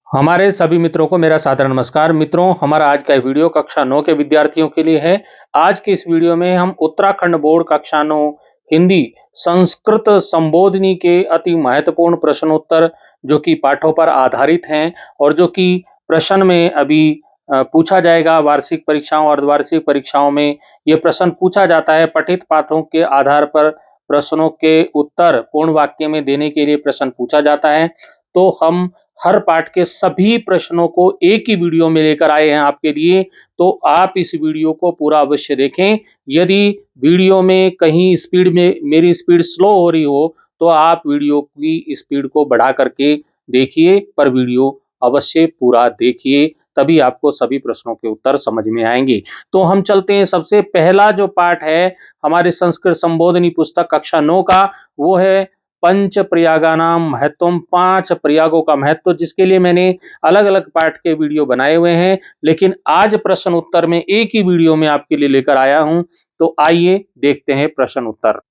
हमारे सभी मित्रों को मेरा सादर नमस्कार। मित्रों, हमारा आज का वीडियो कक्षा 9 के विद्यार्थियों के लिए है। आज की इस वीडियो में हम उत्तराखंड बोर्ड कक्षा 9 हिंदी संस्कृत संबोधिनी के अति महत्वपूर्ण प्रश्नोत्तर जो कि पाठों पर आधारित हैं और जो कि प्रश्न में अभी पूछा जाएगा। वार्षिक परीक्षाओं और अर्धवार्षिक परीक्षाओं में ये प्रश्न पूछा जाता है। पठित पाठों के आधार पर प्रश्नों के उत्तर पूर्ण वाक्य में देने के लिए प्रश्न पूछा जाता है। तो हम हर पाठ के सभी प्रश्नों को एक ही वीडियो में लेकर आए हैं आपके लिए, तो आप इस वीडियो को पूरा अवश्य देखें। यदि वीडियो में कहीं स्पीड में मेरी स्पीड स्लो हो रही हो तो आप वीडियो की स्पीड को बढ़ा करके देखिए, पर वीडियो अवश्य पूरा देखिए, तभी आपको सभी प्रश्नों के उत्तर समझ में आएंगे। तो हम चलते हैं। सबसे पहला जो पाठ है हमारे संस्कृत संबोधिनी पुस्तक कक्षा 9 का, वो है पंच प्रयागानाम महत्वम, 5 प्रयागों का महत्व, जिसके लिए मैंने अलग अलग पाठ के वीडियो बनाए हुए हैं, लेकिन आज प्रश्न उत्तर में एक ही वीडियो में आपके लिए लेकर आया हूं। तो आइए देखते हैं प्रश्न उत्तर।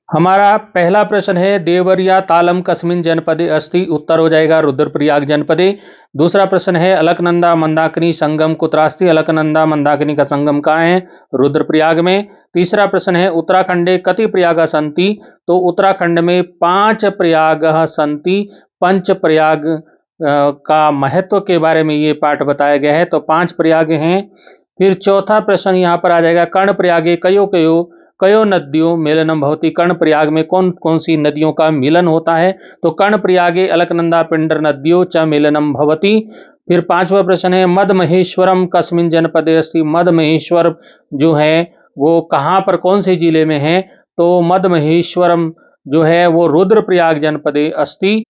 हमारा पहला प्रश्न है, देवरिया तालम कस्मिन जनपदे अस्ति? उत्तर हो जाएगा रुद्रप्रयाग जनपदे। दूसरा प्रश्न है, अलकनंदा मंदाकिनी संगम कुत्रास्ति? अलकनंदा मंदाकिनी का संगम कहाँ है? रुद्रप्रयाग में। तीसरा प्रश्न है, उत्तराखंडे कति प्रयाग संति? तो उत्तराखंड में 5 प्रयाग संति। पंच प्रयाग का महत्व के बारे में ये पाठ बताया गया है, तो 5 प्रयाग हैं। फिर चौथा प्रश्न यहाँ पर आ जाएगा, कर्ण प्रयागे कयो कयो कयो नद्यों मेलनम भवति? कर्ण प्रयाग में कौन कौन सी नदियों का मिलन होता है? तो कर्ण प्रयागे अलकनंदा पिंडर नद्यो च मेलनम भवति। फिर पांचवा प्रश्न है, मद महेश्वरम कस्मिन जनपदे अस्ति? मद महेश्वर जो है वो कहाँ पर, कौन से जिले में है? तो मद महेश्वरम जो है वो रुद्रप्रयाग जनपदे अस्ति।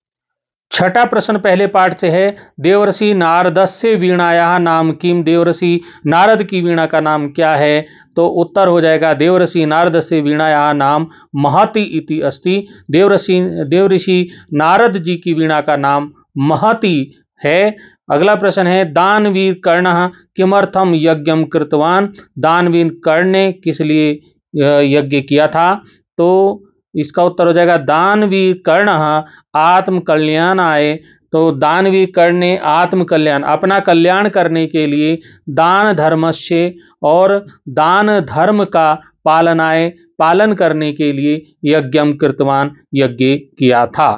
छठा प्रश्न पहले पाठ से है, देवर्षि नारदस्य वीणाया नाम किम? देवर्षि नारद की वीणा का नाम क्या है? तो उत्तर हो जाएगा, देवर्षि नारदस्य वीणाया नाम महति इति अस्ति। देवर्षि नारद जी की वीणा का नाम महति है। अगला प्रश्न है, दानवीर कर्णः किमर्थम यज्ञम कृतवान? दानवीर कर्ण ने किस लिए यज्ञ किया था? तो इसका उत्तर हो जाएगा, दानवीर कर्णः आत्म कल्याण आए। तो दानवीर कर्ण ने आत्म कल्याण, अपना कल्याण करने के लिए दान धर्मस्य और दान धर्म का पालन करने के लिए यज्ञम कृतवान, यज्ञ किया था।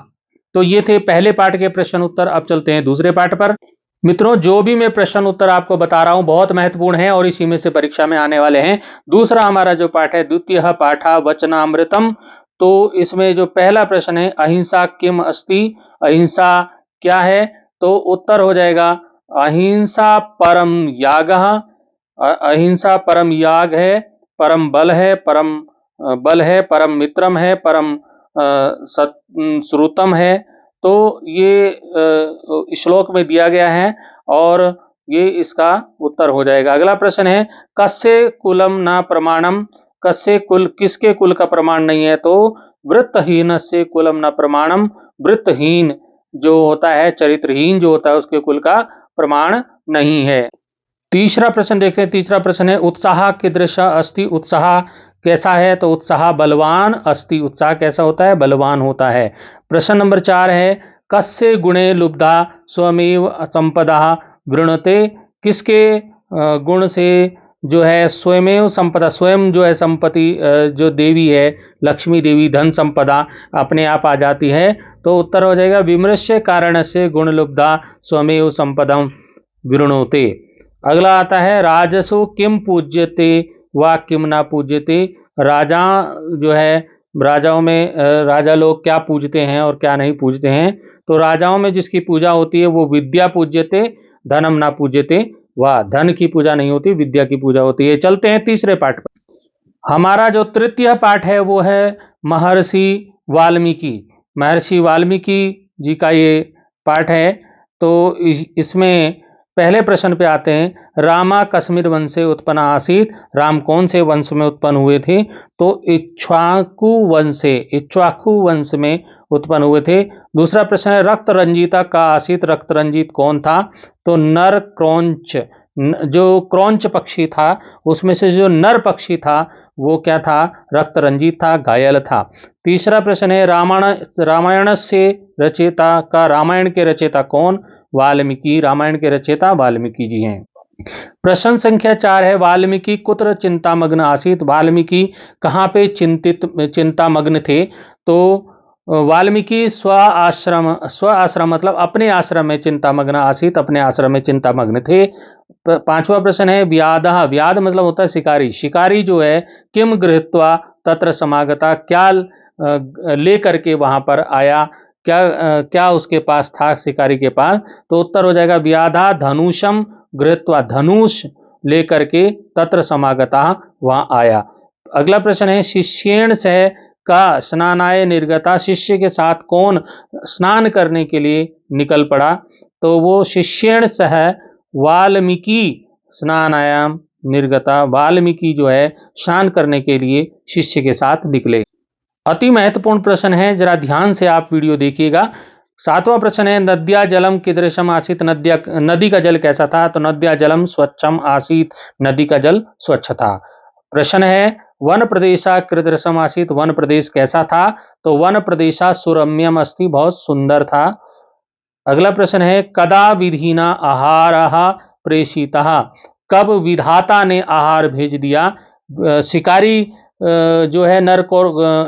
तो ये थे पहले पाठ के प्रश्न उत्तर। अब चलते हैं दूसरे पाठ पर। मित्रों, जो भी मैं प्रश्न उत्तर आपको बता रहा हूं बहुत महत्वपूर्ण है और इसी में से परीक्षा में आने वाले हैं। दूसरा हमारा जो पाठ है, द्वितीय पाठा वचनामृतम। तो इसमें जो पहला प्रश्न है, अहिंसा किम अस्ति? अहिंसा क्या है? तो उत्तर हो जाएगा, अहिंसा परम याग। अहिंसा परम याग है, परम बल है, परम मित्रम है, परम श्रुतम है। तो ये श्लोक में दिया गया है और ये इसका उत्तर हो जाएगा। अगला प्रश्न है, कस्य कुलम न प्रमाणम? कस्य कुल, किसके कुल का प्रमाण नहीं है? तो वृत्तहीन से कुलम न प्रमाणम। वृत्तहीन जो होता है, चरित्रहीन जो होता है, उसके कुल का प्रमाण नहीं है। तीसरा प्रश्न देखते हैं। तीसरा प्रश्न है, उत्साह कीदृश अस्ति? उत्साह कैसा है? तो उत्साह बलवान अस्ति। उत्साह कैसा होता है? बलवान होता है। प्रश्न नंबर 4 है, कस्य गुणे लुब्धा स्वमेव संपदा वृणते? किसके गुण से जो है स्वयमेव संपदा, स्वयं जो है संपत्ति, जो देवी है लक्ष्मी देवी, धन संपदा अपने आप आ जाती है? तो उत्तर हो जाएगा, विमृश्य कारण से गुण लुब्धा स्वमेव संपदम वृणोते। अगला आता है, राजसु किम पूज्यते व किम ना पूज्यते? राजा जो है, राजाओं में राजा लोग क्या पूजते हैं और क्या नहीं पूजते हैं? तो राजाओं में जिसकी पूजा होती है वो विद्या पूज्यते, धनम ना पूज्यते। वाह, धन की पूजा नहीं होती, विद्या की पूजा होती है। चलते हैं तीसरे पाठ पर। हमारा जो तृतीय पाठ है वो है महर्षि वाल्मीकि। महर्षि वाल्मीकि जी का ये पाठ है। तो इसमें पहले प्रश्न पे आते हैं, रामा कश्मीर वंश से उत्पन्न आसीत? राम कौन से वंश में उत्पन्न हुए थे? तो इक्ष्वाकु वंश में उत्पन्न हुए थे। दूसरा प्रश्न है, रक्त रंजिता का आसीत? रक्त रंजित कौन था? तो नर क्रौंच, जो क्रौंच पक्षी था उसमें से जो नर पक्षी था वो क्या था? रक्त रंजित था, घायल था। तीसरा प्रश्न है, रामायण से रचयिता का, रामायण के रचयिता कौन? वाल्मीकि, रामायण के रचयिता वाल्मीकि जी हैं। प्रश्न संख्या 4 है, वाल्मीकि कुत्र चिंतामग्न आसीत। वाल्मीकि कहाँ पे चिंतामग्न थे? तो वाल्मीकि स्व आश्रम मतलब अपने आश्रम में चिंतामग्न आसीत, अपने आश्रम में चिंतामग्न थे। पांचवा प्रश्न है, व्यादः, व्याद मतलब होता है शिकारी, शिकारी जो है किम गृहीत्वा तत्र समागता, क्या लेकर के वहां पर आया, क्या उसके पास था शिकारी के पास? तो उत्तर हो जाएगा व्याधा धनुषम गृहीत्वा, धनुष लेकर के तत्र समागता वहां आया। अगला प्रश्न है, शिष्येण सह का स्नानाय निर्गता, शिष्य के साथ कौन स्नान करने के लिए निकल पड़ा? तो वो शिष्येण सह वाल्मीकि स्नानायाम निर्गता, वाल्मीकि जो है स्नान करने के लिए शिष्य के साथ निकले। अति महत्वपूर्ण प्रश्न है, जरा ध्यान से आप वीडियो देखिएगा। सातवां प्रश्न है, नद्या जलम कीदृशम आसीत, नदी का जल कैसा था? तो नद्या जलम स्वच्छम आसीत, नदी का जल स्वच्छ था। प्रश्न है, वन प्रदेशा कीदृशम आसीत, वन प्रदेश कैसा था? तो वन प्रदेशा सुरम्यम अस्ति, बहुत सुंदर था। अगला प्रश्न है, कदा विधिना आहारः प्रेषितः, कब विधाता ने आहार भेज दिया? शिकारी जो है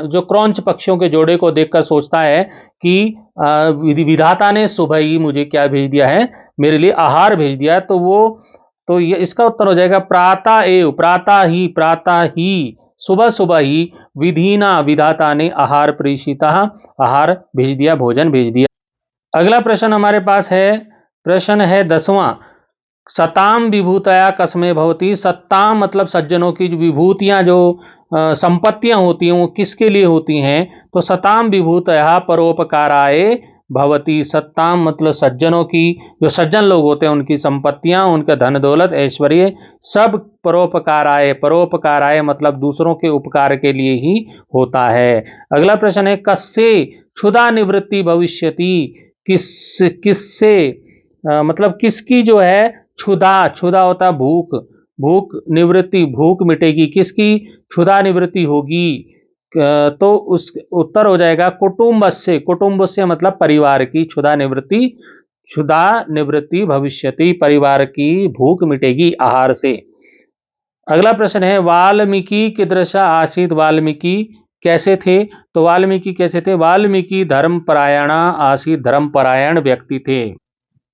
जो क्रौंच पक्षियों के जोड़े को देखकर सोचता है कि विधाता ने सुबह ही मुझे क्या भेज दिया है, मेरे लिए आहार भेज दिया। तो ये इसका उत्तर हो जाएगा प्रातः एव, प्रातः ही सुबह सुबह ही विधिना, विधाता ने आहार प्रेषिता, आहार भेज दिया, भोजन भेज दिया। अगला प्रश्न हमारे पास है, प्रश्न है 10वां, सताम विभूतया कस्मे भवती, सत्ताम मतलब सज्जनों की जो विभूतियां, जो संपत्तियां होती हैं वो किसके लिए होती हैं? तो सताम विभूतया परोपकाराय भवती, सत्ताम मतलब सज्जनों की, जो सज्जन लोग होते हैं उनकी संपत्तियां, उनका धन दौलत ऐश्वर्य सब परोपकाराय, परोपकाराय मतलब दूसरों के उपकार के लिए ही होता है। अगला प्रश्न है, कस्से क्षुधा निवृत्ति भविष्यति, किससे मतलब किसकी जो है क्षुधा होता भूख, भूख निवृत्ति, भूख मिटेगी, किसकी क्षुधा निवृत्ति होगी? तो उस उत्तर हो जाएगा कुटुंबस्य, कुटुंबस्य मतलब परिवार की क्षुधा निवृत्ति भविष्यति, परिवार की भूख मिटेगी आहार से। अगला प्रश्न है, वाल्मीकि कीदृशा आसीत, वाल्मीकि कैसे थे? तो वाल्मीकि कैसे थे? वाल्मीकि धर्मपरायणा आसीत, धर्मपरायण व्यक्ति थे।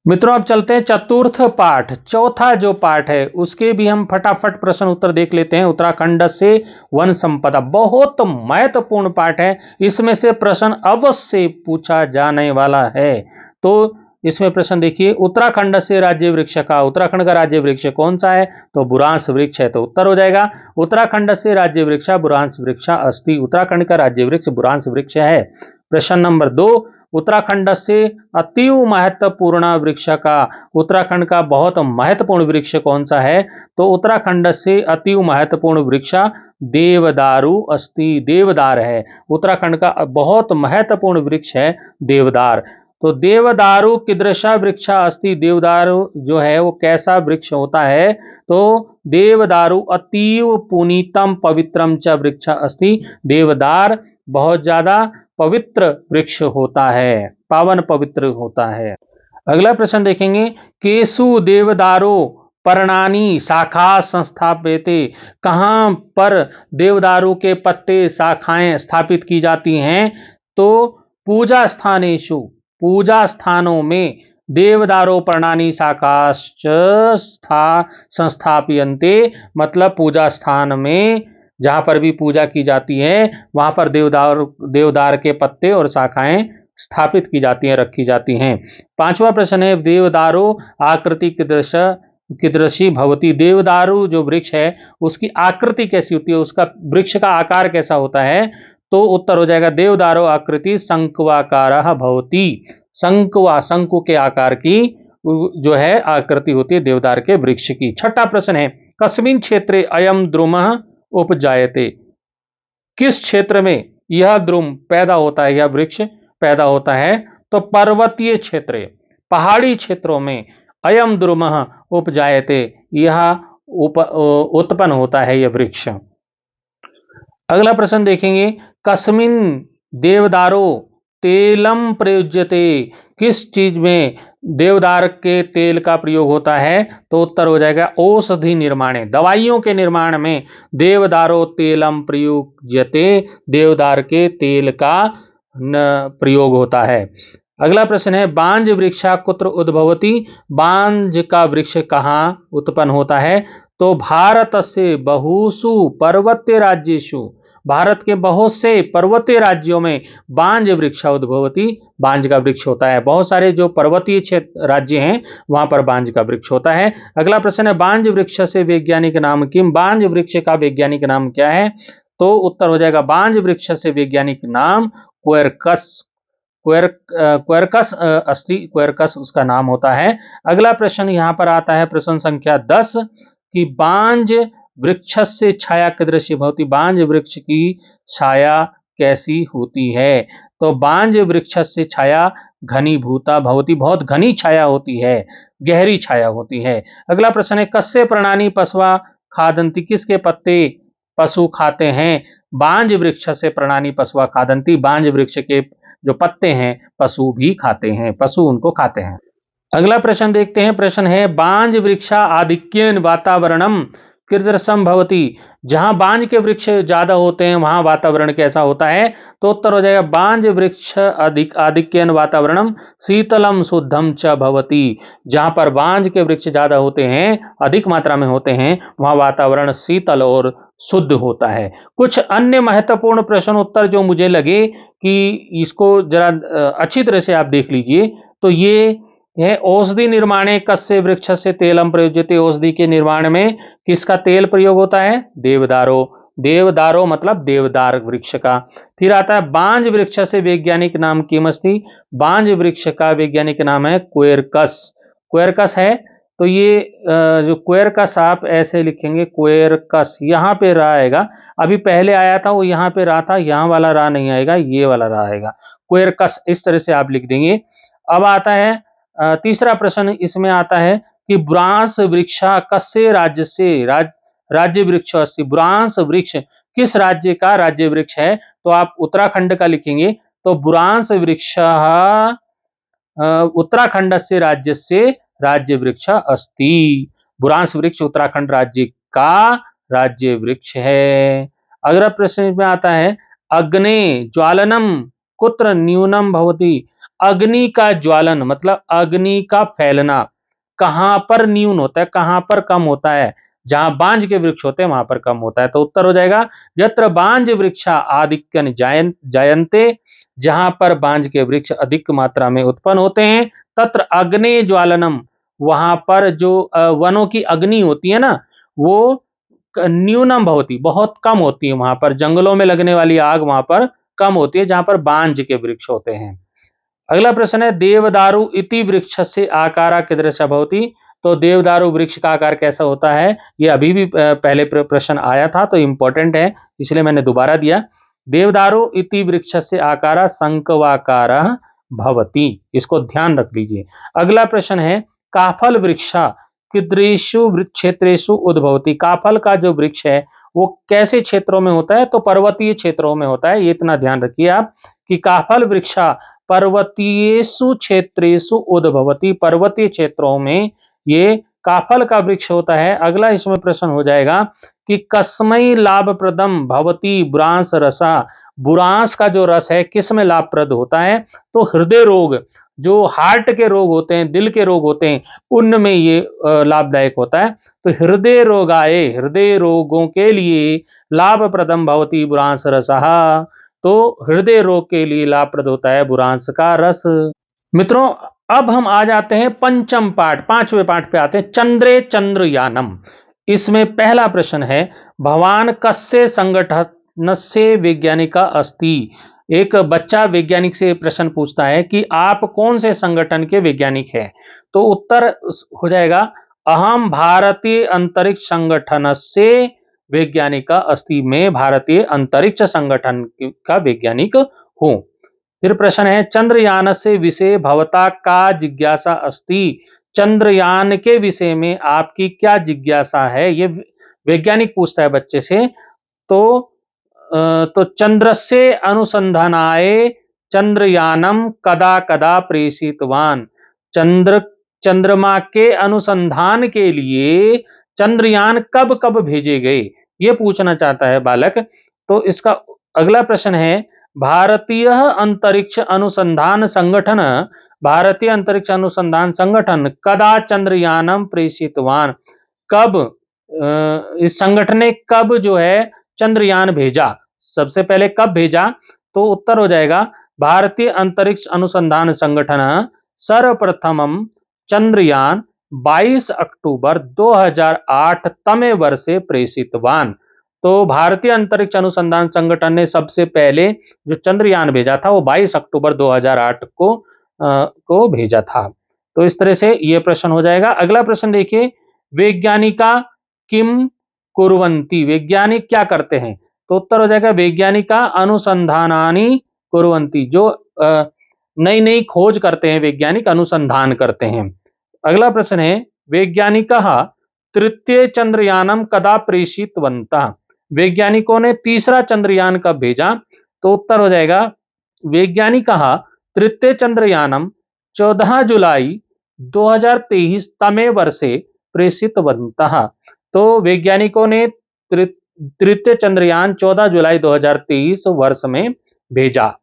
मित्रों अब चलते हैं चतुर्थ पाठ, चौथा जो पाठ है उसके भी हम फटाफट प्रश्न उत्तर देख लेते हैं। उत्तराखंड से वन संपदा बहुत महत्वपूर्ण पाठ है, इसमें से प्रश्न अवश्य पूछा जाने वाला है। तो इसमें प्रश्न देखिए, उत्तराखंड से राज्य वृक्ष का, उत्तराखंड का राज्य वृक्ष कौन सा है? तो बुरांश वृक्ष है। तो उत्तर हो जाएगा उत्तराखंड से राज्य वृक्ष बुरांश वृक्ष अस्ति, उत्तराखंड का राज्य वृक्ष बुरांश वृक्ष है। प्रश्न नंबर 2, उत्तराखंड से अतीव महत्वपूर्ण वृक्ष का, उत्तराखंड का बहुत महत्वपूर्ण वृक्ष कौन सा है? तो उत्तराखंड से अतीव महत्वपूर्ण वृक्ष देवदारू अस्ति, देवदार है। उत्तराखंड का बहुत महत्वपूर्ण वृक्ष है देवदार। तो देवदारू कीदृशा वृक्षा अस्ति, देवदारू जो है वो कैसा वृक्ष होता है? तो देवदारू अतीव पुनीतम पवित्रम च वृक्ष अस्ति, देवदार बहुत ज्यादा पवित्र वृक्ष होता है, पावन पवित्र होता है। अगला प्रश्न देखेंगे, केसु देवदारो पर्णानि शाखा संस्थाप्यते, कहां पर देवदारू के पत्ते शाखाएं स्थापित की जाती हैं? तो पूजा स्थानेषु, पूजा स्थानों में देवदारो पर्णानि शाखाश्च संस्थाप्यन्ते, मतलब पूजा स्थान में जहां पर भी पूजा की जाती है वहां पर देवदार के पत्ते और शाखाएं स्थापित की जाती हैं, रखी जाती हैं। पांचवा प्रश्न है, देवदारो आकृति कीदृशी भवती, देवदारू जो वृक्ष है उसकी आकृति कैसी होती है, उसका वृक्ष का आकार कैसा होता है? तो उत्तर हो जाएगा देवदारो आकृति शंक्वाकारः भवती, शंकु के आकार की जो है आकृति होती है देवदार के वृक्ष की। छठा प्रश्न है, कस्मिन् क्षेत्रे अयम द्रुमः उपजायते, किस क्षेत्र में यह द्रुम पैदा होता है, यह वृक्ष पैदा होता है? तो पर्वतीय क्षेत्र, पहाड़ी क्षेत्रों में अयम द्रुमः उपजायते, यह उत्पन्न होता है यह वृक्ष। अगला प्रश्न देखेंगे, कस्मिन् देवदारो तेलम प्रयुज्यते, किस चीज में देवदार के तेल का प्रयोग होता है? तो उत्तर हो जाएगा औषधि निर्माणे, दवाइयों के निर्माण में देवदारो तेलम प्रयुज्यते, देवदार के तेल का प्रयोग होता है। अगला प्रश्न है बांज वृक्षा कुत्र उद्भवती, बांज का वृक्ष कहाँ उत्पन्न होता है? तो भारत से बहुसु पर्वतीय राज्येषु, भारत के बहुत से पर्वतीय राज्यों में बांज वृक्ष उद्भवती, बांज का वृक्ष होता है। बहुत सारे जो पर्वतीय क्षेत्र राज्य हैं वहां पर बांज का वृक्ष होता है। अगला प्रश्न है बांज वृक्ष से वैज्ञानिक नाम किम, बांज वृक्ष का वैज्ञानिक नाम क्या है? तो उत्तर हो जाएगा बांज वृक्ष से वैज्ञानिक नाम क्वेरकस, क्वेरकस अस्ति, क्वेरकस उसका नाम होता है। अगला प्रश्न यहां पर आता है प्रश्न संख्या 10 कि बांज वृक्ष से छाया कीदृशी भवती, बांज वृक्ष की छाया कैसी होती है? तो बांज वृक्ष से छाया घनीभूता भवती, बहुत घनी छाया होती है, गहरी छाया होती है। अगला प्रश्न है कस्य प्राणी पशवा खादंती, किसके पत्ते पशु खाते हैं? बांज वृक्ष से प्राणी पशवा खादंती, बांज वृक्ष के जो पत्ते हैं पशु भी खाते हैं, पशु उनको खाते हैं। अगला प्रश्न देखते हैं, प्रश्न है बांज वृक्षा आधिक्येन वातावरणम कीदृशम भवती, जहां बांज के वृक्ष ज्यादा होते हैं वहां वातावरण कैसा होता है? तो उत्तर हो जाएगा बांज वृक्ष आधिक्येन वातावरणम शीतलम शुद्धम च भवती, जहां पर बांज के वृक्ष ज्यादा होते हैं, अधिक मात्रा में होते हैं, वहां वातावरण शीतल और शुद्ध होता है। कुछ अन्य महत्वपूर्ण प्रश्न उत्तर जो मुझे लगे कि इसको जरा अच्छी तरह से आप देख लीजिए, तो ये है औषधि निर्माणे कस्य वृक्ष से तेलम प्रयुज्यते, औषधि के निर्माण में किसका तेल प्रयोग होता है? देवदारो, देवदारो मतलब देवदार वृक्ष का। फिर आता है बांज वृक्ष से वैज्ञानिक नाम किमस्ति, बांज वृक्ष का वैज्ञानिक नाम है क्वेरकस, क्वेरकस है। तो ये जो क्वेरकस आप ऐसे लिखेंगे क्वेरकस, यहाँ पे रा आएगा, अभी पहले आया था वो यहाँ पे रा था, यहाँ वाला रा नहीं आएगा, ये वाला रा आएगा, क्वेरकस, इस तरह से आप लिख देंगे। अब आता है तीसरा प्रश्न इसमें आता है कि ब्रांस वृक्षा कस्य राज्य से राज्य वृक्ष अस्ति, ब्रांस वृक्ष किस राज्य का राज्य वृक्ष है? तो आप उत्तराखंड का लिखेंगे, तो ब्रांस वृक्ष उत्तराखंड से राज्य से राज्य वृक्ष अस्ति, बुरांस वृक्ष उत्तराखंड राज्य का राज्य वृक्ष है। अगला प्रश्न में आता है अग्ने ज्वालनम कुत्र न्यूनम भवति, अग्नि का ज्वालन मतलब अग्नि का फैलना कहां पर न्यून होता है, कहां पर कम होता है? जहां बांज के वृक्ष होते हैं वहां पर कम होता है। तो उत्तर हो जाएगा यत्र बांज वृक्षा आधिक्यन जायन्ते, जहां पर बांज के वृक्ष अधिक मात्रा में उत्पन्न होते हैं, तत्र अग्नि ज्वालनम, वहां पर जो वनों की अग्नि होती है ना वो न्यूनम भवती, बहुत कम होती है, वहां पर जंगलों में लगने वाली आग वहां पर कम होती है जहां पर बांज के वृक्ष होते हैं। अगला प्रश्न है देवदारू इति वृक्ष से आकारा कीदृश भवति, तो देवदारू वृक्ष का आकार कैसा होता है? ये अभी भी पहले प्रश्न आया था तो इंपॉर्टेंट है इसलिए मैंने दोबारा दिया। देवदारू इति वृक्ष से आकारा शंकवाकार भवति, इसको ध्यान रख लीजिए। अगला प्रश्न है काफल वृक्षा कीदृशु क्षेत्रेषु उद्भवति, काफल का जो वृक्ष है वो कैसे क्षेत्रों में होता है? तो पर्वतीय क्षेत्रों में होता है, ये इतना ध्यान रखिए आप कि काफल वृक्षा पर्वतीयेषु क्षेत्रेषु उद्भवति, पर्वतीय क्षेत्रों में ये काफल का वृक्ष होता है। अगला इसमें प्रश्न हो जाएगा कि कस्मै लाभप्रदम भवति बुरांस रसा, बुरांस का जो रस है किस में लाभप्रद होता है? तो हृदय रोग, जो हार्ट के रोग होते हैं, दिल के रोग होते हैं, उनमें ये लाभदायक होता है। तो हृदय रोगाए, हृदय रोगों के लिए लाभप्रदम भवति बुरांस रसः, तो हृदय रोग के लिए लाभप्रद होता है बुरांस का रस। मित्रों अब हम आ जाते हैं पंचम पाठ, पांचवें पाठ पे आते हैं चंद्रे चंद्रयानम। इसमें पहला प्रश्न है भवान कस्य संगठनस्य वैज्ञानिका अस्ति, एक बच्चा वैज्ञानिक से प्रश्न पूछता है कि आप कौन से संगठन के वैज्ञानिक हैं? तो उत्तर हो जाएगा अहम भारतीय अंतरिक्ष संगठन से वैज्ञानिक अस्ति, में भारतीय अंतरिक्ष संगठन का वैज्ञानिक हूं। फिर प्रश्न है चंद्रयान से विषय भवता का जिज्ञासा अस्ति, चंद्रयान के विषय में आपकी क्या जिज्ञासा है? ये वैज्ञानिक पूछता है बच्चे से। तो चंद्रस्य अनुसंधानाय चंद्रयानम कदा कदा प्रेषितवान, चंद्रमा के अनुसंधान के लिए चंद्रयान कब कब भेजे गए, ये पूछना चाहता है बालक। तो इसका अगला प्रश्न है, भारतीय अंतरिक्ष अनुसंधान संगठन भारतीय अंतरिक्ष अनुसंधान संगठन कदा चंद्रयानम प्रेषितवान, कब इस संगठन ने कब जो है चंद्रयान भेजा, सबसे पहले कब भेजा? तो उत्तर हो जाएगा भारतीय अंतरिक्ष अनुसंधान संगठन सर्वप्रथम चंद्रयान 22 अक्टूबर 2008 तमे वर्षे प्रेषितवान। तो भारतीय अंतरिक्ष अनुसंधान संगठन ने सबसे पहले जो चंद्रयान भेजा था वो 22 अक्टूबर 2008 को भेजा था। तो इस तरह से ये प्रश्न हो जाएगा। अगला प्रश्न देखिए, वैज्ञानिका किम कुर्वन्ति, वैज्ञानिक क्या करते हैं? तो उत्तर हो जाएगा वैज्ञानिका अनुसंधानानि कुर्वन्ति, जो नई नई खोज करते हैं वैज्ञानिक, अनुसंधान करते हैं। अगला प्रश्न है, वैज्ञानिकः तृतीय चंद्रयानम कदा प्रेषितवन्तः, वैज्ञानिकों ने तीसरा चंद्रयान कब भेजा? तो उत्तर हो जाएगा वैज्ञानिकः तृतीय चंद्रयानम 14 जुलाई 2023 तमे वर्षे प्रेषितवन्तः। तो वैज्ञानिकों ने तृतीय चंद्रयान 14 जुलाई 2023 वर्ष में भेजा।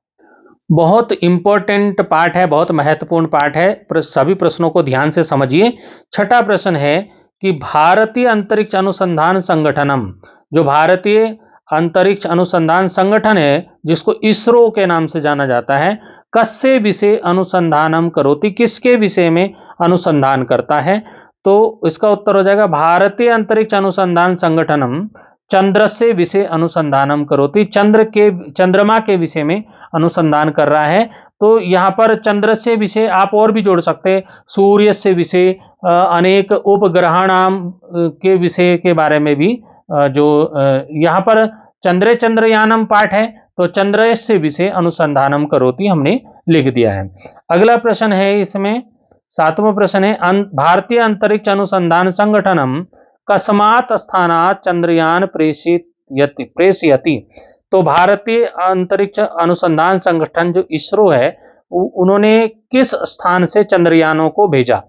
बहुत इंपॉर्टेंट पार्ट है, बहुत महत्वपूर्ण पार्ट है, सभी प्रश्नों को ध्यान से समझिए। छठा प्रश्न है कि भारतीय अंतरिक्ष अनुसंधान संगठनम, जो भारतीय अंतरिक्ष अनुसंधान संगठन है जिसको इसरो के नाम से जाना जाता है, कस्य विषय अनुसंधानम करोति, किसके विषय में अनुसंधान करता है? तो इसका उत्तर हो जाएगा भारतीय अंतरिक्ष अनुसंधान संगठनम चंद्रस्य विषय अनुसंधानम करोति, चंद्रमा के विषय में अनुसंधान कर रहा है। तो यहाँ पर चंद्रस्य विषय आप और भी जोड़ सकते हैं, सूर्य से विषय, अनेक उपग्रहाणाम के विषय के बारे में भी, जो यहाँ पर चंद्रयानम पाठ है तो चंद्रस्य विषय अनुसंधानम करोति हमने लिख दिया है। अगला प्रश्न है इसमें, सातवां प्रश्न है, भारतीय अंतरिक्ष अनुसंधान संगठनम कस्मात् स्थानात् चंद्रयान प्रेषयति। तो भारतीय अंतरिक्ष अनुसंधान संगठन जो इसरो है, उन्होंने किस स्थान से चंद्रयानों को भेजा?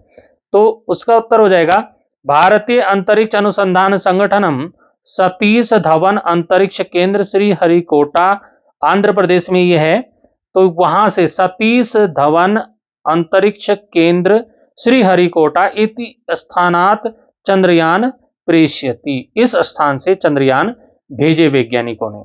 तो उसका उत्तर हो जाएगा भारतीय अंतरिक्ष अनुसंधान संगठनम सतीश धवन अंतरिक्ष केंद्र श्रीहरिकोटा, आंध्र प्रदेश में यह है। तो वहां से सतीश धवन अंतरिक्ष केंद्र श्रीहरिकोटा इति स्थानात् चंद्रयान प्रेषयति, इस स्थान से चंद्रयान भेजे वैज्ञानिकों ने।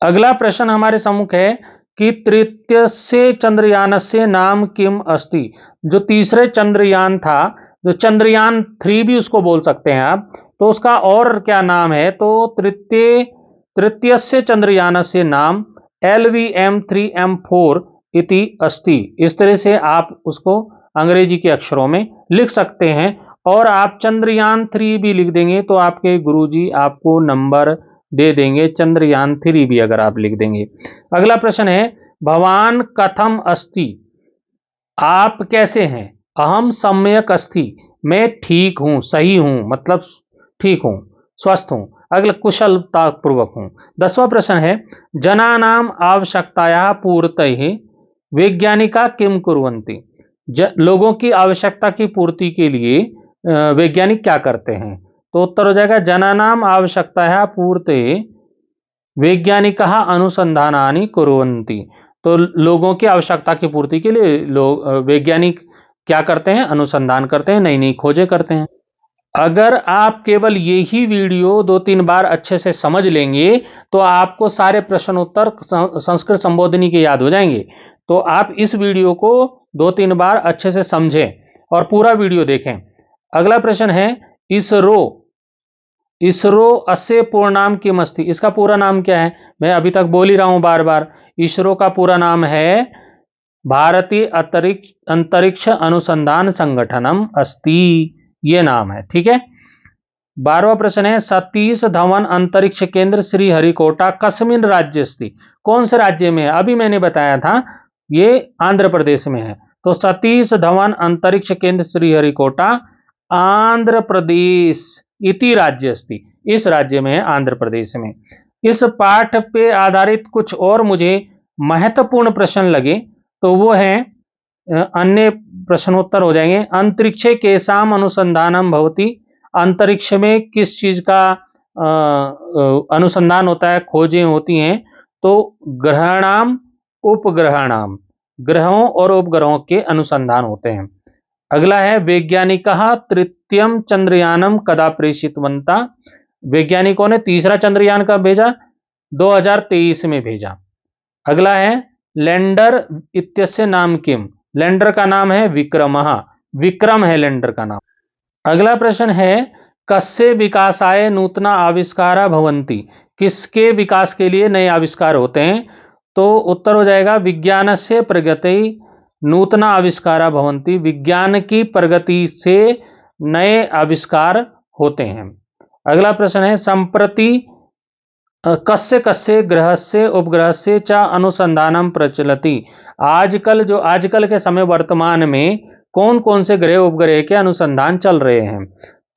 अगला प्रश्न हमारे सम्मुख है कि तृतीय चंद्रयानस्य नाम किम अस्ति, जो तीसरे चंद्रयान था, जो चंद्रयान 3 भी उसको बोल सकते हैं आप, तो उसका और क्या नाम है? तो तृतीय चंद्रयानस्य नाम LVM-3M4 इति अस्ति, इस तरह से आप उसको अंग्रेजी के अक्षरों में लिख सकते हैं। और आप चंद्रयान 3 भी लिख देंगे तो आपके गुरुजी आपको नंबर दे देंगे, चंद्रयान 3 भी अगर आप लिख देंगे। अगला प्रश्न है, भवान कथम अस्ति, आप कैसे हैं? अहम सम्यक अस्ति, मैं ठीक हूं, सही हूं, मतलब ठीक हूं, स्वस्थ हूं। अगला कुशलता पूर्वक हूं। 10वां प्रश्न है, जनानाम आवश्यकताया पूर्तये वैज्ञानिका किम कुर्वन्ति, लोगों की आवश्यकता की पूर्ति के लिए वैज्ञानिक क्या करते हैं? तो उत्तर हो जाएगा जनानाम आवश्यकताया पूर्तये वैज्ञानिकः अनुसंधानानि कुर्वन्ति। तो लोगों की आवश्यकता की पूर्ति के लिए लोग वैज्ञानिक क्या करते हैं? अनुसंधान करते हैं, नई नई खोजें करते हैं। अगर आप केवल यही वीडियो 2-3 बार अच्छे से समझ लेंगे तो आपको सारे प्रश्न उत्तर संस्कृत संबोधिनी के याद हो जाएंगे। तो आप इस वीडियो को 2-3 बार अच्छे से समझें और पूरा वीडियो देखें। अगला प्रश्न है, इसरो अस्य पूर्ण नाम किम अस्ति, इसका पूरा नाम क्या है? मैं अभी तक बोल ही रहा हूं बार बार, इसरो का पूरा नाम है भारतीय अंतरिक्ष अनुसंधान संगठनम अस्ति, ये नाम है, ठीक है। 12वां प्रश्न है, सतीश धवन अंतरिक्ष केंद्र श्रीहरिकोटा कस्मिन राज्य अस्ति, कौन से राज्य में है? अभी मैंने बताया था ये आंध्र प्रदेश में है। तो सतीश धवन अंतरिक्ष केंद्र श्रीहरिकोटा आंध्र प्रदेश इति राज्य अस्ति, इस राज्य में है, आंध्र प्रदेश में। इस पाठ पे आधारित कुछ और मुझे महत्वपूर्ण प्रश्न लगे तो वो है, अन्य प्रश्नोत्तर हो जाएंगे। अंतरिक्षे केसाम अनुसंधानम भवति, अंतरिक्ष में किस चीज का अनुसंधान होता है, खोजें होती हैं? तो ग्रहाणाम उपग्रहाणाम, ग्रहों और उपग्रहों के अनुसंधान होते हैं। अगला है वैज्ञानिकः तृतीयम चंद्रयानम कदा प्रेषितवन्ता, वैज्ञानिकों ने तीसरा चंद्रयान कब भेजा? 2023 में भेजा। अगला है लैंडर इत्यस्य नाम किम, लैंडर का नाम है विक्रमः, विक्रम है लैंडर का नाम। अगला प्रश्न है कस्य विकासाय नूतना आविष्कारा भवन्ति, किसके विकास के लिए नए आविष्कार होते हैं? तो उत्तर हो जाएगा विज्ञानस्य प्रगति नूतना आविष्कारा भवन्ति, विज्ञान की प्रगति से नए आविष्कार होते हैं। अगला प्रश्न है संप्रति कस्य कस्य ग्रहस्य उपग्रहस्य च अनुसंधानम प्रचलति, आजकल के समय वर्तमान में कौन कौन से ग्रह उपग्रह के अनुसंधान चल रहे हैं?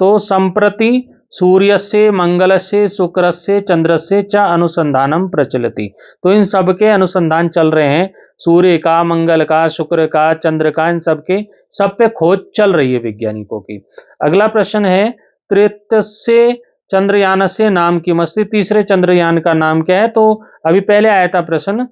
तो संप्रति सूर्यस्य मंगलस्य शुक्रस्य चंद्रस्य च अनुसंधानम प्रचलति, तो इन सब के अनुसंधान चल रहे हैं, सूर्य का, मंगल का, शुक्र का, चंद्र का, इन सब पे खोज चल रही है वैज्ञानिकों की। अगला प्रश्न है तृतीय चंद्रयान से नाम की मस्ती, तीसरे चंद्रयान का नाम क्या है? तो अभी पहले आया था प्रश्न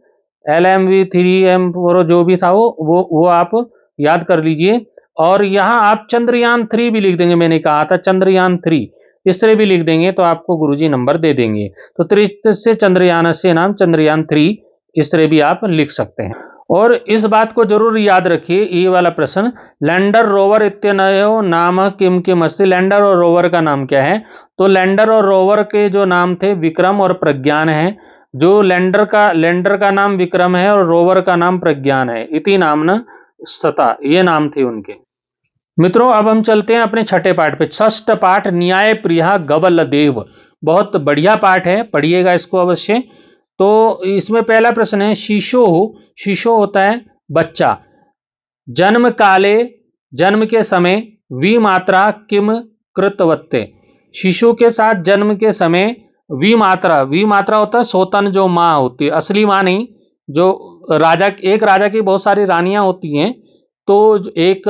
LMV-3M4 जो भी था वो आप याद कर लीजिए। और यहां आप चंद्रयान 3 भी लिख देंगे, मैंने कहा था चंद्रयान 3, इस तरह भी लिख देंगे तो आपको गुरुजी नंबर दे देंगे। तो तृतीय चंद्रयान से नाम चंद्रयान 3, इस तरह भी आप लिख सकते हैं। और इस बात को जरूर याद रखिए, ये वाला प्रश्न लैंडर रोवर इत्यनयो नाम किम किम अस्ति, लैंडर और रोवर का नाम क्या है? तो लैंडर और रोवर के जो नाम थे विक्रम और प्रज्ञान है। जो लैंडर का नाम विक्रम है और रोवर का नाम प्रज्ञान है, इति नामना सता, ये नाम थे उनके। मित्रों अब हम चलते हैं अपने छठे पाठ पे। षष्ठ पाठ न्याय प्रिया गवल देव, बहुत बढ़िया पाठ है, पढ़िएगा इसको अवश्य। तो इसमें पहला प्रश्न है शिशु, शिशु होता है बच्चा, जन्म काले, जन्म के समय वी मात्रा किम कृतवत्ते, शिशु के साथ जन्म के समय वी मात्रा होता है सोतन, जो माँ होती है, असली माँ नहीं, जो एक राजा की बहुत सारी रानियां होती हैं, तो एक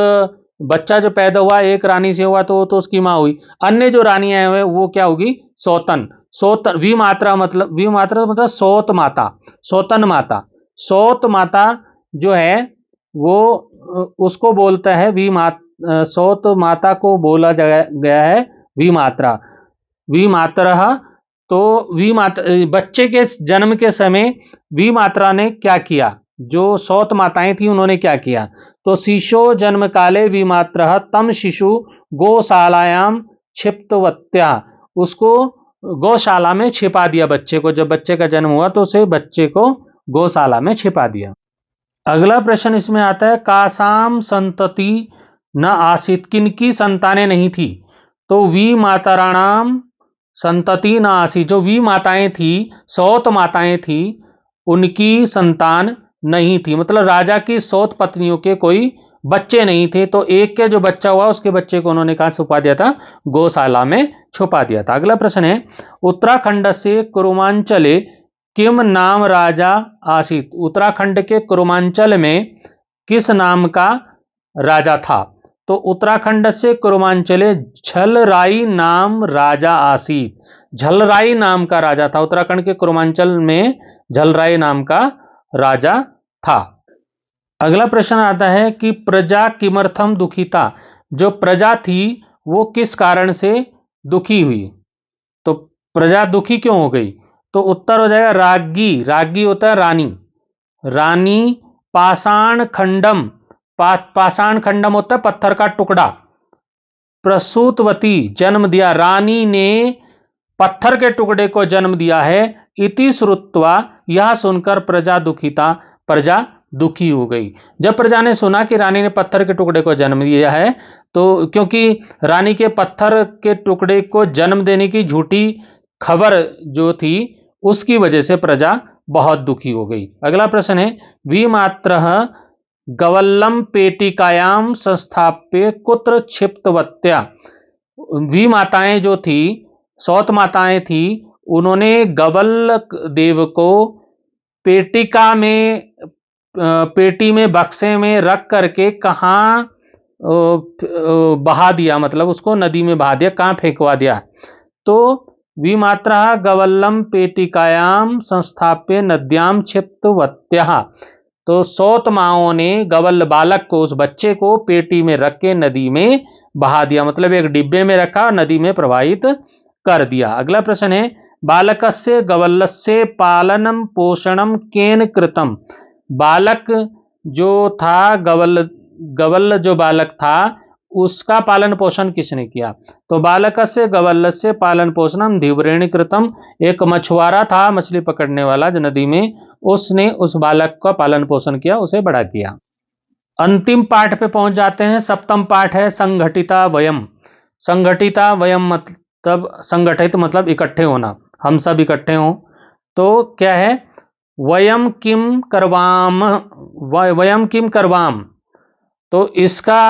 बच्चा जो पैदा हुआ एक रानी से हुआ तो उसकी माँ हुई, अन्य जो रानियां हैं वो क्या होगी? सोतन। वी मात्रा मतलब सोत माता, सोतन माता, सोत माता जो है वो उसको बोलता है सोत माता को बोला गया है वी मात्रा। तो बच्चे के जन्म के समय वी मात्रा ने क्या किया? जो सौत माताएं थी उन्होंने क्या किया? तो शिशो जन्म काले विमात्रः तम शिशु गौशालायाम क्षिप्तवत्या, उसको गौशाला में छिपा दिया बच्चे को, जब बच्चे का जन्म हुआ तो उसे बच्चे को गौशाला में छिपा दिया। अगला प्रश्न इसमें आता है कासाम संतति न आसित, किनकी संतानें नहीं थी? तो वी मातराणाम संतति न आसी, जो वी माताएं थी, सौत माताएं थी, उनकी संतान नहीं थी, मतलब राजा की सौत पत्नियों के कोई बच्चे नहीं थे। तो एक के जो बच्चा हुआ उसके बच्चे को उन्होंने कहां छुपा दिया था? गौशाला में छुपा दिया था। अगला प्रश्न है उत्तराखंड से कुरुमांचले किम नाम राजा आसीत, उत्तराखंड के कुरुमांचल में किस नाम का राजा था? तो उत्तराखंड से कुरुमांचले झलराई नाम राजा आसीत, झलराई नाम का राजा था, उत्तराखंड के कुरुमांचल में झलराई नाम का राजा था। अगला प्रश्न आता है कि प्रजा किमर्थम दुखिता, जो प्रजा थी वो किस कारण से दुखी हुई? तो प्रजा दुखी क्यों हो गई? तो उत्तर हो जाएगा राज्ञी होता है रानी, रानी पाषाण खंडम, पाषाण खंडम होता है पत्थर का टुकड़ा, प्रसूतवती जन्म दिया, रानी ने पत्थर के टुकड़े को जन्म दिया है, इति श्रुत्वा, यह सुनकर प्रजा दुखिता, प्रजा दुखी हो गई। जब प्रजा ने सुना कि रानी ने पत्थर के टुकड़े को जन्म दिया है, तो क्योंकि रानी के पत्थर के टुकड़े को जन्म देने की झूठी खबर जो थी उसकी वजह से प्रजा बहुत दुखी हो गई। अगला प्रश्न है विमात्रः गवल्लम पेटिकायाम संस्थाप्य कुत्र क्षिप्तवत्या, वी माताएं जो थी, सौत माताएं थी, उन्होंने गवल देव को पेटी में बक्से में रख करके कहाँ बहा दिया, मतलब उसको नदी में बहा दिया, कहाँ फेंकवा दिया। तो विमात्रा गवल्लम पेटिकायाम संस्थाप्य नद्याम क्षिप्तवत्याः। तो सौत माओं ने गवल्ल बालक को, उस बच्चे को पेटी में रख के नदी में बहा दिया, मतलब एक डिब्बे में रखा और नदी में प्रवाहित कर दिया। अगला प्रश्न है, बालकस्य गवल्लस्य पालनम पोषणम केन कृतम। बालक जो था, गवल्ल जो बालक था, उसका पालन पोषण किसने किया। तो बालकस्य गवल्लस्य पालन पोषणम धीवरेण कृतम। एक मछुआरा था, मछली पकड़ने वाला जो नदी में, उसने उस बालक का पालन पोषण किया, उसे बड़ा किया। अंतिम पाठ पे पहुंच जाते हैं। सप्तम पाठ है संगठिता वयम। संगठिता वयम मतलब संगठित मतलब इकट्ठे होना, हम सब इकट्ठे हों। तो क्या है, वयम किम करवाम, वयम किम करवाम। तो इसका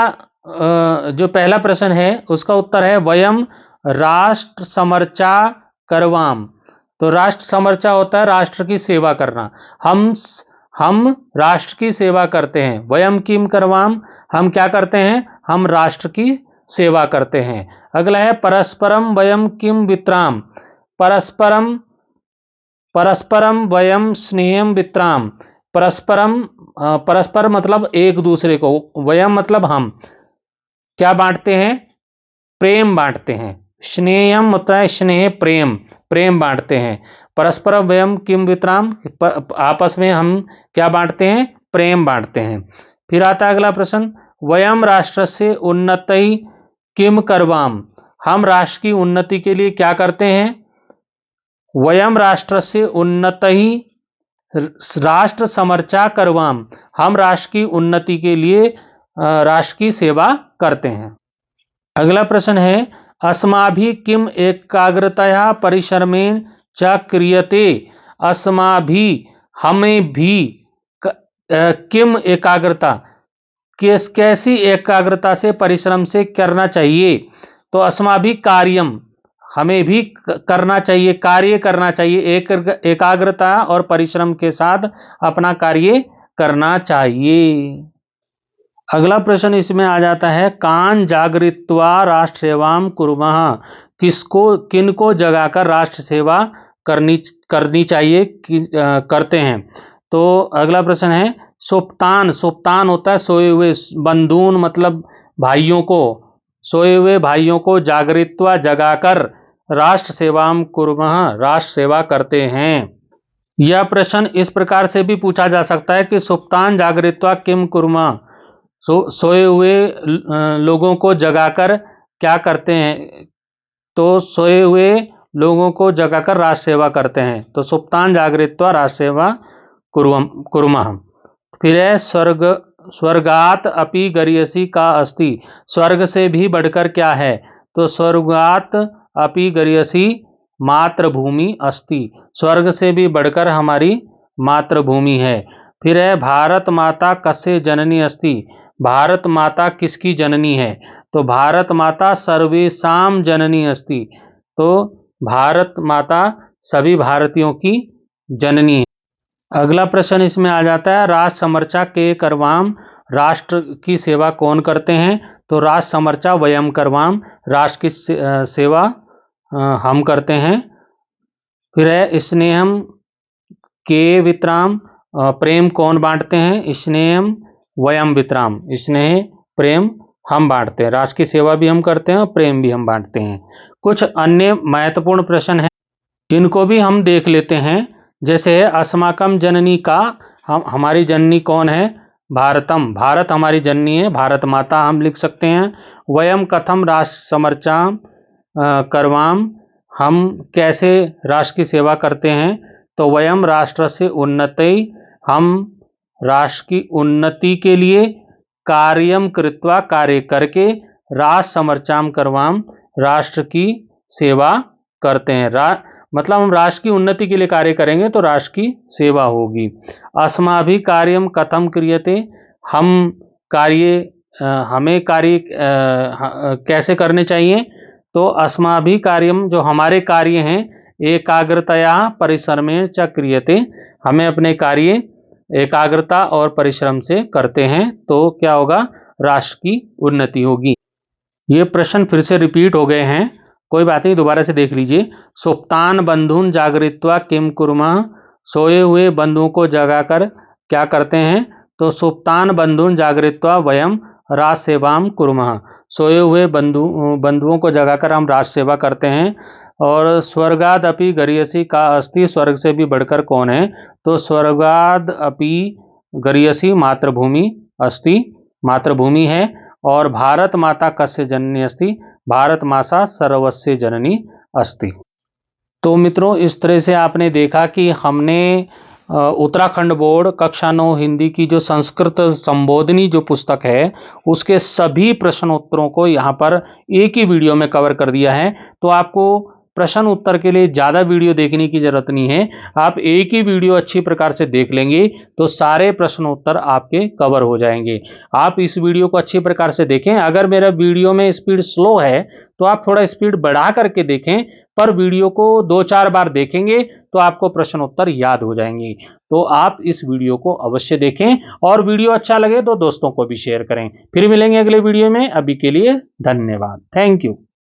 जो पहला प्रश्न है उसका उत्तर है वयम राष्ट्र समर्चा करवाम। तो राष्ट्र समर्चा होता है राष्ट्र की सेवा करना। हम राष्ट्र की सेवा करते हैं। वयम किम करवाम, हम क्या करते हैं, हम राष्ट्र की सेवा करते हैं। अगला है परस्परम वयम किम वित्राम। परस्परम परस्परम वयम स्नेहम वित्राम। परस्परम परस्पर मतलब एक दूसरे को, वयम मतलब हम क्या बांटते हैं, प्रेम बांटते हैं। स्नेहम होता है स्नेह, प्रेम, प्रेम बांटते हैं। परस्पर वयम किम वित्राम, आपस में हम क्या बांटते हैं, प्रेम बांटते हैं। फिर आता है अगला प्रश्न, वयम राष्ट्र से उन्नति किम करवाम। हम राष्ट्र की उन्नति के लिए क्या करते हैं। वयम राष्ट्र से उन्नति राष्ट्र समर्चा करवाम, हम राष्ट्र की उन्नति के लिए राष्ट्र की सेवा करते हैं। अगला प्रश्न है, अस्माभि किम एकाग्रतया परिश्रमेण च क्रियते। अस्माभि हमें भी किम एकाग्रता, कैसी एकाग्रता से, परिश्रम से करना चाहिए। तो अस्माभि कार्यम, हमें भी करना चाहिए, कार्य करना चाहिए, एकाग्रता और परिश्रम के साथ अपना कार्य करना चाहिए। अगला प्रश्न इसमें आ जाता है, कान जागृत्वा राष्ट्र सेवाम कुर्मः। किसको, किनको जगाकर राष्ट्र सेवा करनी चाहिए, करते हैं। तो अगला प्रश्न है, सुप्तान, सुप्तान होता है सोए हुए, बंधून मतलब भाइयों को, सोए हुए भाइयों को जागृत्वा जगाकर राष्ट्र सेवाम कुर्मः, राष्ट्र सेवा करते हैं। यह प्रश्न इस प्रकार से भी पूछा जा सकता है कि सुप्तान जागृत्वा किम कुर्मः, सोए हुए लोगों को जगाकर क्या करते हैं। तो सोए हुए लोगों को जगाकर राष्ट्र सेवा करते हैं। तो सुप्तान जागृत्वा राष्ट्र सेवा कुर्मः। फिर है स्वर्गात अपि गरियसी का अस्ति। स्वर्ग से भी बढ़कर क्या है। तो स्वर्गात अपि गरियसी मातृभूमि अस्ति। स्वर्ग से भी बढ़कर हमारी मातृभूमि है। फिर है भारत माता कस्य जननी अस्ति। भारत माता किसकी जननी है। तो भारत माता सर्वेषां जननी अस्ति। तो भारत माता सभी भारतीयों की जननी है। अगला प्रश्न इसमें आ जाता है, राष्ट्र समर्चा के करवाम। राष्ट्र की सेवा कौन करते हैं। तो राष्ट्र समर्चा वयम करवाम, राष्ट्र की सेवा हम करते हैं। फिर है स्नेहम के वित्राम, प्रेम कौन बांटते हैं। स्नेहम वयम वित्राम, स्नेह प्रेम हम बांटते हैं। राष्ट्र की सेवा भी हम करते हैं और प्रेम भी हम बांटते हैं। कुछ अन्य महत्वपूर्ण प्रश्न हैं, इनको भी हम देख लेते हैं। जैसे है अस्माकम जननी का, हमारी जननी कौन है। भारतम, भारत हमारी जननी है, भारत माता हम लिख सकते हैं। वयम कथम राष्ट्र समर्चा करवाम, हम कैसे राष्ट्र की सेवा करते हैं। तो वयम राष्ट्र से उन्नति, हम राष्ट्र की उन्नति के लिए कार्यम कृत्वा, कार्य करके, राष्ट्र समर्चाम करवाम, राष्ट्र की सेवा करते हैं। मतलब हम राष्ट्र की उन्नति के लिए कार्य करेंगे तो राष्ट्र की सेवा होगी। अस्माभि कार्यम कथम क्रियते, हम कार्य, हमें कार्य कैसे करने चाहिए। तो अस्माभि कार्यम, जो हमारे कार्य हैं, एकाग्रतया परिश्रमेण च क्रियते, हमें अपने कार्य एकाग्रता और परिश्रम से करते हैं। तो क्या होगा, राष्ट्र की उन्नति होगी। ये प्रश्न फिर से रिपीट हो गए हैं, कोई बात नहीं, दोबारा से देख लीजिए। सुप्तान बंधुन जागृत्वा किम कुर्मः, सोए हुए बंधुओं को जगाकर क्या करते हैं? तो सुप्तान बंधुन जागृत्वा वयम राष्ट्र सेवाम कुर्मः, सोए हुए बंधुओं को जगाकर हम राष्ट्र सेवा करते हैं। और स्वर्गाद अपि गरियसी का अस्ति, स्वर्ग से भी बढ़कर कौन है? तो स्वर्गाद अपि गरियसी मातृभूमि अस्ति, मातृभूमि है। और भारत माता कस्य जननी अस्ति, भारत माता सर्वस्य जननी अस्ति। तो मित्रों, इस तरह से आपने देखा कि हमने उत्तराखंड बोर्ड कक्षा 9 हिंदी की जो संस्कृत संबोधिनी जो पुस्तक है उसके सभी प्रश्न उत्तरों को यहाँ पर एक ही वीडियो में कवर कर दिया है। तो आपको प्रश्न उत्तर के लिए ज़्यादा वीडियो देखने की जरूरत नहीं है, आप एक ही वीडियो अच्छी प्रकार से देख लेंगे तो सारे प्रश्न उत्तर आपके कवर हो जाएंगे। आप इस वीडियो को अच्छी प्रकार से देखें। अगर मेरा वीडियो में स्पीड स्लो है तो आप थोड़ा स्पीड बढ़ा करके देखें, पर वीडियो को 2-4 बार देखेंगे तो आपको प्रश्न उत्तर याद हो जाएंगे। तो आप इस वीडियो को अवश्य देखें और वीडियो अच्छा लगे तो दोस्तों को भी शेयर करें। फिर मिलेंगे अगले वीडियो में, अभी के लिए धन्यवाद, थैंक यू।